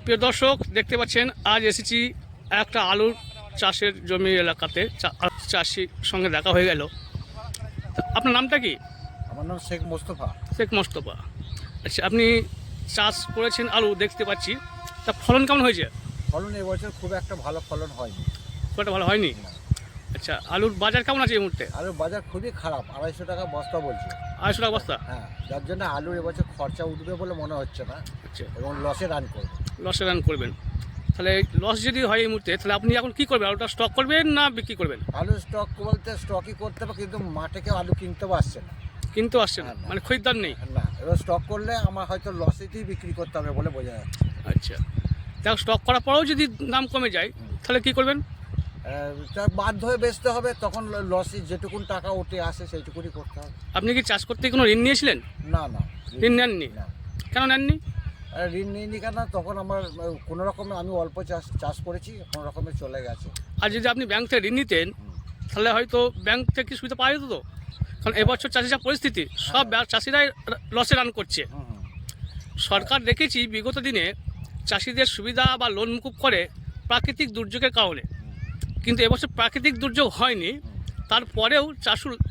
প্রিয় দর্শক, দেখতে পাচ্ছেন আজ এসেছি একটা আলুর চাষের জমি এলাকাতে। চাষির সঙ্গে দেখা হয়ে গেল। আপনার নামটা কি? আমার নাম শেখ মোস্তফা। শেখ মোস্তফা। আচ্ছা, আপনি চাষ করেছেন আলু দেখতে পাচ্ছি, তা ফলন কেমন হয়েছে? ফলন এবছর খুব একটা ভালো ফলন হয়নি। খুব একটা ভালো হয়নি। আচ্ছা, আলুর বাজার কেমন আছে এই মুহূর্তে? আলুর বাজার খুবই খারাপ, 250 টাকা বস্তা বলছে। 250 টাকা বস্তা? হ্যাঁ, যার জন্য আলুর এবছর খরচা উঠবে বলে মনে হচ্ছে না। আচ্ছা, এবং লসে রান করবে। লসে রান করবেন। তাহলে লস যদি হয় এই মুহূর্তে, তাহলে আপনি এখন কী করবেন? আলুটা স্টক করবেন না বিক্রি করবেন? আলু স্টক বলতে স্টকই করতে হবে, কিন্তু মাঠে কেউ আলু কিনতেও আসছে না। কিন্তু আসছে না, মানে খরিদ্দার নেই। না, এবার স্টক করলে আমার হয়তো লসেতেই বিক্রি করতে হবে বলে বোঝা যাচ্ছে। আচ্ছা, দেখো স্টক করার পরেও যদি দাম কমে যায় তাহলে কী করবেন? তা বাধ্য হয়ে বেচতে হবে, তখন লসে যেটুকুন টাকা উঠে আসে সেইটুকুনি করতে হবে। আপনি কি চাষ করতে কোনো ঋণ নিয়েছিলেন? না না, ঋণ নেননি? না। কেন নেননি? ঋণ নিইনি কেন, তখন আমার কোনো রকমে আমি অল্প চাষ করেছি, কোনো রকমে চলে গেছে। আর যদি আপনি ব্যাংক থেকে ঋণ নিতেন তাহলে হয়তো ব্যাংক থেকে কি সুবিধা পাওয়া যেত তো? কারণ এবছর চাষির যা পরিস্থিতি, সব চাষিরাই লসে রান করছে। সরকার দেখেছি বিগত দিনে চাষিদের সুবিধা বা লোন মুকুব করে প্রাকৃতিক দুর্যোগের কারণে, কিন্তু এবছর প্রাকৃতিক দুর্যোগ হয়নি, তারপরেও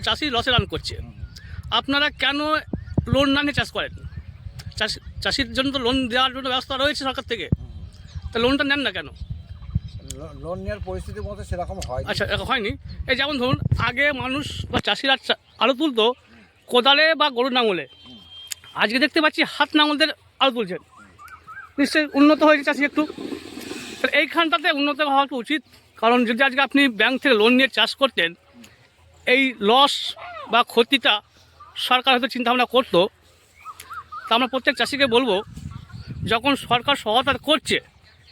চাষি লসে রান করছে। আপনারা কেন লোন না নিয়ে চাষ করেন? চাষির জন্য তো লোন দেওয়ার জন্য ব্যবস্থা রয়েছে সরকার থেকে, তা লোনটা নেন না কেন? লোন নেওয়ার পরিস্থিতির মতো সেরকম হয়। আচ্ছা, হয়নি। এই যেমন ধরুন, আগে মানুষ বা চাষিরা আলু তুলতো কোদালে বা গরুর নাঙলে, আজকে দেখতে পাচ্ছি হাত নাঙলদের আলু তুলছেন। নিশ্চয়ই উন্নত হয়েছে চাষি একটু। এইখানটাতে উন্নত হওয়া উচিত, কারণ যদি আজকে আপনি ব্যাংক থেকে লোন নিয়ে চাষ করতেন, এই লস বা ক্ষতিটা সরকার হয়তো চিন্তাভাবনা করতো। তা আমরা প্রত্যেক চাষিকে বলবো, যখন সরকার সহায়তা করছে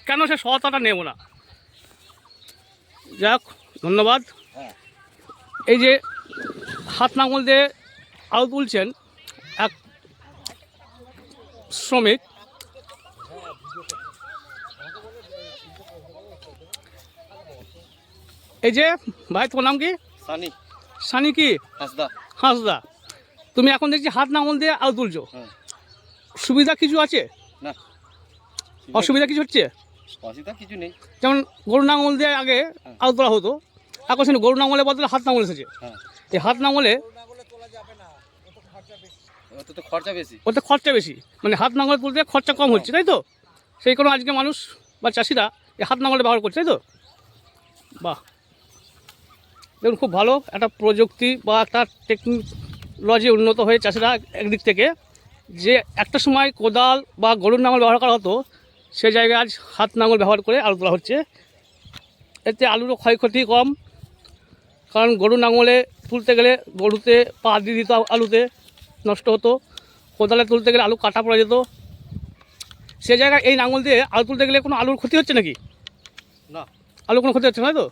কেন সে সহায়তাটা নেব না। যাক, ধন্যবাদ। এই যে হাত নাঙল দিয়ে আলু তুলছেন এক শ্রমিক, এই যে ভাই, তোমার নাম কি? সানি। সানি কি? হাঁসদা। তুমি এখন দেখছি হাত নাঙল দিয়ে আলু তুলছো, সুবিধা কিছু আছে না? অসুবিধা কিছু হচ্ছে? অসুবিধা কিছু নেই। যেমন গরু নাঙল দিয়ে আগে আলু তোলা হতো, এখন সেটা গরু নাঙলের বদলে হাত নাঙল এসেছে। এই হাত নাঙলে ওতে তো খরচা বেশি। ওতে খরচা বেশি, মানে হাত নাঙলে তুলতে খরচা কম হচ্ছে, তাই তো? সেই কোনো আজকে মানুষ বা চাষিরা এই হাত নাঙলে ব্যবহার করছে, তাই তো? বাহ, দেখুন, খুব ভালো একটা প্রযুক্তি বা একটা টেকনোলজি উন্নত হয়ে চাষিরা একদিক থেকে, যে একটা সময় কোদাল বা গরুর নাঙল ব্যবহার করা হতো, সে জায়গায় আজ হাত নাঙল ব্যবহার করে আলু তোলা হচ্ছে। এতে আলুরও ক্ষয়ক্ষতি কম, কারণ গরুর নাঙলে তুলতে গেলে গরুতে পা দিয়ে দিত, আলুতে নষ্ট হতো। কোদালে তুলতে গেলে আলু কাটা পড়ে যেত। সে জায়গায় এই নাঙল দিয়ে আলু তুলতে গেলে কোনো আলুর ক্ষতি হচ্ছে নাকি? না, আলু কোনো ক্ষতি হচ্ছে না তো?